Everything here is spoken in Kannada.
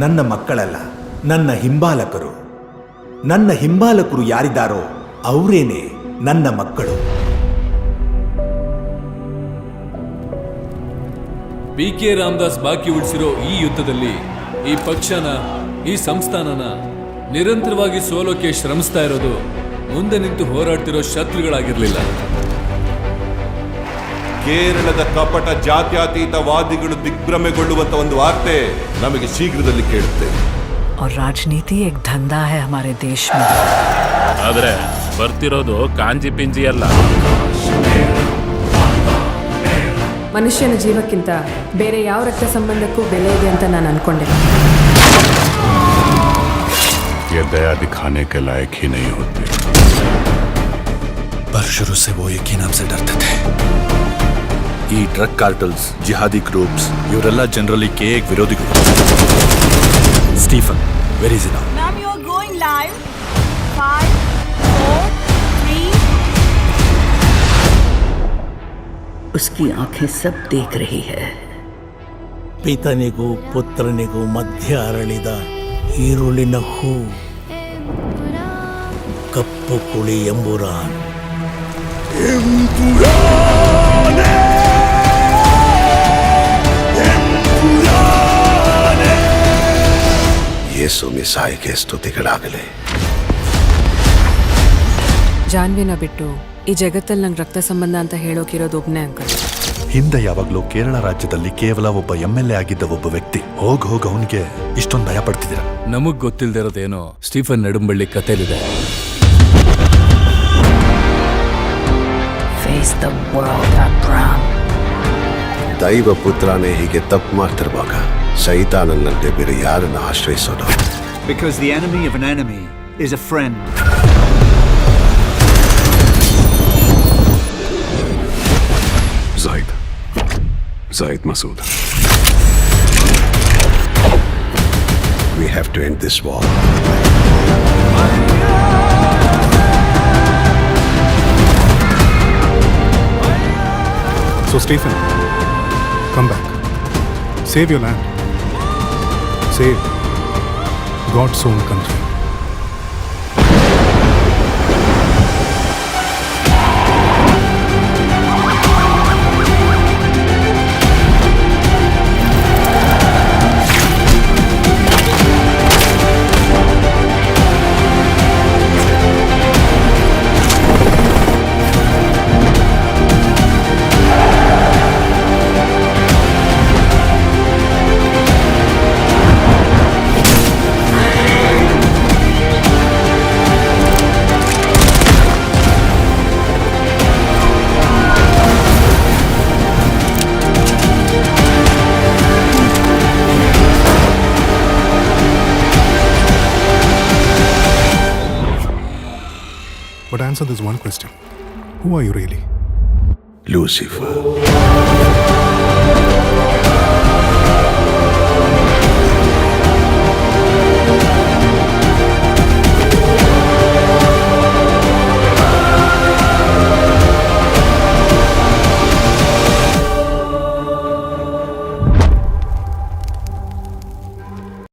ನನ್ನ ಮಕ್ಕಳಲ್ಲ, ನನ್ನ ಹಿಂಬಾಲಕರು. ನನ್ನ ಹಿಂಬಾಲಕರು ಯಾರಿದ್ದಾರೋ ಅವರೇನೆ ನನ್ನ ಮಕ್ಕಳು. ಪಿ.ಕೆ. ರಾಮದಾಸ್ ಬಾಕಿ ಉಳಿಸಿರೋ ಈ ಯುದ್ಧದಲ್ಲಿ ಈ ಪಕ್ಷನ, ಈ ಸಂಸ್ಥಾನನ ನಿರಂತರವಾಗಿ ಸೋಲೋಕೆ ಶ್ರಮಿಸ್ತಾ ಇರೋದು ಮುಂದೆ ನಿಂತು ಹೋರಾಡ್ತಿರೋ ಶತ್ರುಗಳಾಗಿರ್ಲಿಲ್ಲ. ಕೇರಳದ ಕಪಟ ಜಾತ್ಯತೀತವಾದಿಗಳು ದಿಗ್ಭ್ರಮೆಗೊಳ್ಳುವಂತ ಒಂದು ವಾರ್ತೆ ನಮಗೆ ಶೀಘ್ರದಲ್ಲಿ ಕೇಳುತ್ತೆ. और राजनीति एक धंधा है हमारे देश में. ಆದ್ರೆ ಬರ್ತಿರೋದು ಕಾಂಜಿ ಪಿಂಜಿ ಅಲ್ಲ. ಮನುಷ್ಯನ ಜೀವಕ್ಕಿಂತ ಬೇರೆ ಯಾವ ರಕ್ತ ಸಂಬಂಧಕ್ಕೂ ಬೆಲೆ ಇದೆ ಅಂತ ನಾನು ಅನ್ಕೊಂಡೆ. ये दया दिखाने के लायक ही नहीं होते, पर शुरू से वो एक ही नाम से डरते थे. ಈ ಡ್ರಗ್ ಕಾರ್ಟಲ್ಸ್, ಜಿಹಾದಿ ಗ್ರೂಪ್ಸ್ ಇವರೆಲ್ಲ ಜನರಲಿ KA ವಿರೋಧಿಗಳು. Stephen, where is now? Ma'am, you are going live. 5, 4, 3. उसकी आंखें सब देख रही है. ಪಿತನಿಗೂ ಪುತ್ರನಿಗೂ ಮಧ್ಯ ಅರಳಿದ ಈರುಳಿನ ಹೂ, ಕಪ್ಪು ಕುಳಿ ಎಂಬುರಾನ್. ಯೇಸು ಮಿಸಾಯಿಗೆ ಸ್ತುತಿಗಳಾಗಲಿ. ಜಾನ್ವಿನ ಬಿಟ್ಟು ಈ ಜಗತ್ತಲ್ಲಿ ನಂಗೆ ರಕ್ತ ಸಂಬಂಧ ಅಂತ ಹೇಳೋಕಿರೋದು ಒಬ್ಬನೇ ಅಂಕಲ್. ಹಿಂದೆ ಯಾವಾಗಲೂ ಕೇರಳ ರಾಜ್ಯದಲ್ಲಿ ಕೇವಲ ಒಬ್ಬ MLA ಆಗಿದ್ದ ಒಬ್ಬ ವ್ಯಕ್ತಿ ಹೋಗ್ ಅವನಿಗೆ ಇಷ್ಟೊಂದು ಭಯ ಪಡ್ತಿದ್ದೀರ. ನಮಗ್ ಗೊತ್ತಿಲ್ದಿರೋದೇನೋ Stephen ನೆಡುಂಬಳ್ಳಿ ಕಥೆಲಿದೆ. Face the world, Abraham. ದೈವ ಪುತ್ರನೇ ಹೀಗೆ ತಪ್ಪು ಮಾಡ್ತಿರುವಾಗ ಸೈತಾನನ್ನಂತೆ ಬೇರೆ ಯಾರನ್ನ ಆಶ್ರಯಿಸೋದು? Because the enemy of an enemy is a friend. Zaid Masood. We have to end this war. So Stephen, come back. Save your land. Save God's own country. But answer this one question. Who are you really? Lucifer.